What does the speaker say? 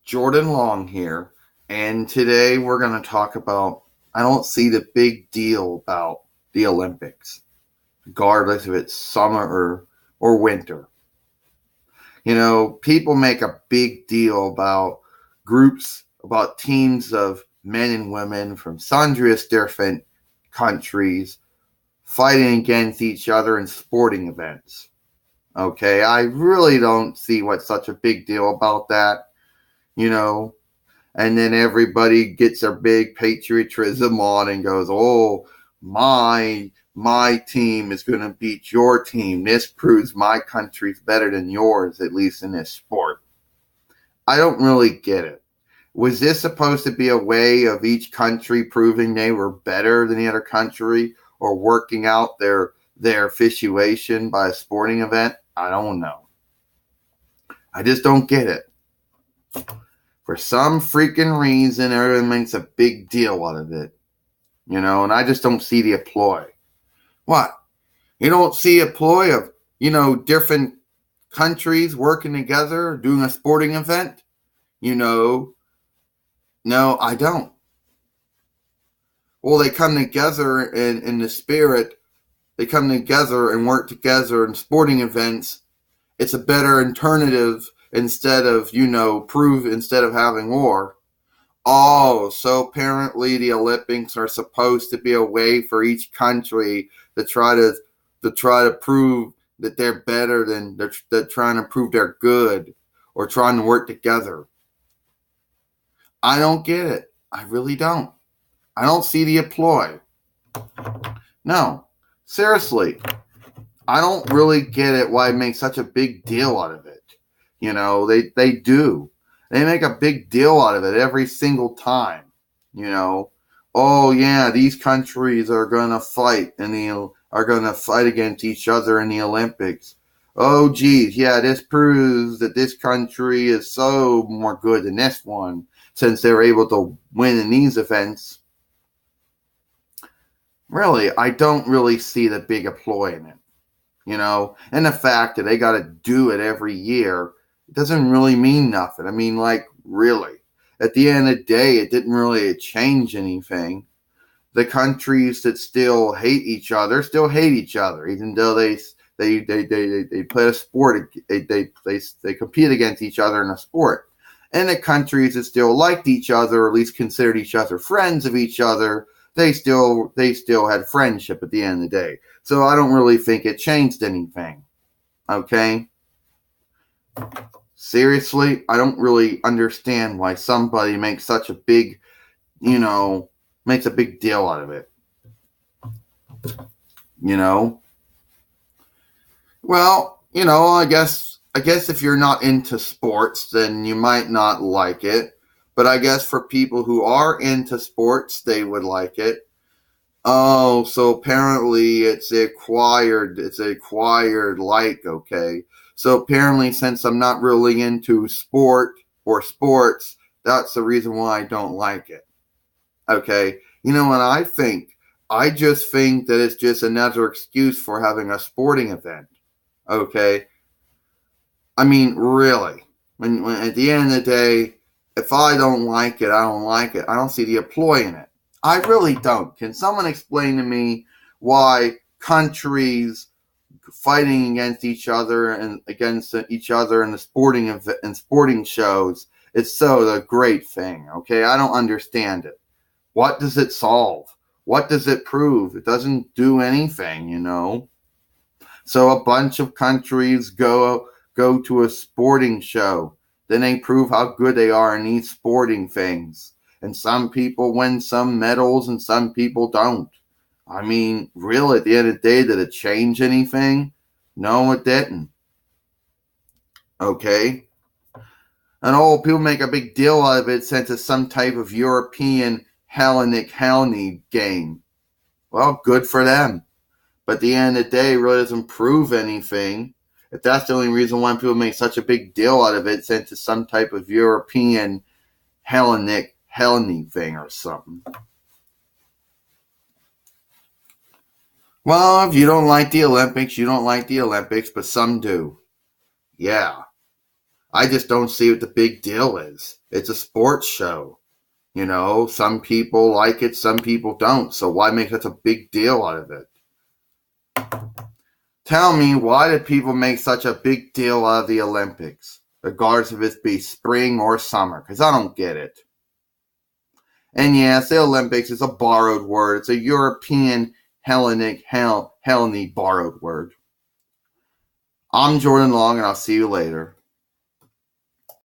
Jordan Long here, and today we're going to talk about. I don't see the big deal about the Olympics, regardless if it's summer or winter. People make a big deal about about teams of men and women from sundry different countries fighting against each other in sporting events. Okay, I really don't see what's such a big deal about that. You know, and then everybody gets their big patriotism on and goes, "Oh, my team is going to beat your team. This proves my country's better than yours, at least in this sport." I don't really get it. Was this supposed to be a way of each country proving they were better than the other country, or working out their situation by a sporting event? I don't know. I just don't get it. For some freaking reason, everyone makes a big deal out of it. And I just don't see the ploy. What? You don't see a ploy of, different countries working together, doing a sporting event? No, I don't. Well, they come together in the spirit. They come together and work together in sporting events. It's a better alternative instead of having war. Oh, so apparently the Olympics are supposed to be a way for each country to try to prove that they're better than they're trying to prove they're good or trying to work together. I don't get it. I really don't. I don't see the ploy. No, seriously, I don't really get it why they make such a big deal out of it. They do. They make a big deal out of it every single time. Oh yeah, these countries are gonna fight against each other in the Olympics. Oh geez, yeah, this proves that this country is so more good than this one since they're able to win in these events. Really, I don't really see the big ploy in it. And the fact that they got to do it every year, it doesn't really mean nothing. I mean, really. At the end of the day, it didn't really change anything. The countries that still hate each other, even though they play a sport. They compete against each other in a sport. And the countries that still liked each other, or at least considered each other friends of each other, they still had friendship at the end of the day. So I don't really think it changed anything. Okay? Seriously, I don't really understand why somebody makes such a big, makes a big deal out of it. Well, I guess if you're not into sports, then you might not like it. But I guess for people who are into sports, they would like it. Oh, so apparently it's acquired like, okay. So apparently since I'm not really into sport or sports, that's the reason why I don't like it. Okay. You know what I think? I just think that it's just another excuse for having a sporting event. Okay. I mean, really. When at the end of the day, if I don't like it, I don't like it. I don't see the ploy in it. I really don't. Can someone explain to me why countries fighting against each other in the sporting shows, it's so the great thing? Okay, I don't understand it. What does it solve? What does it prove? It doesn't do anything. So a bunch of countries go to a sporting show. Then they prove how good they are in these sporting things. And some people win some medals and some people don't. I mean, really, at the end of the day, did it change anything? No, it didn't. Okay? And people make a big deal out of it since it's some type of European Hellenic game. Well, good for them. But at the end of the day, it really doesn't prove anything. If that's the only reason why people make such a big deal out of it, since it's some type of European Hellenic thing or something. Well, if you don't like the Olympics, you don't like the Olympics, but some do. Yeah. I just don't see what the big deal is. It's a sports show. You know, some people like it, some people don't. So why make such a big deal out of it? Tell me, why do people make such a big deal out of the Olympics, regardless if it be spring or summer? Because I don't get it. And yes, the Olympics is a borrowed word. It's a European Hellenic borrowed word. I'm Jordan Long, and I'll see you later.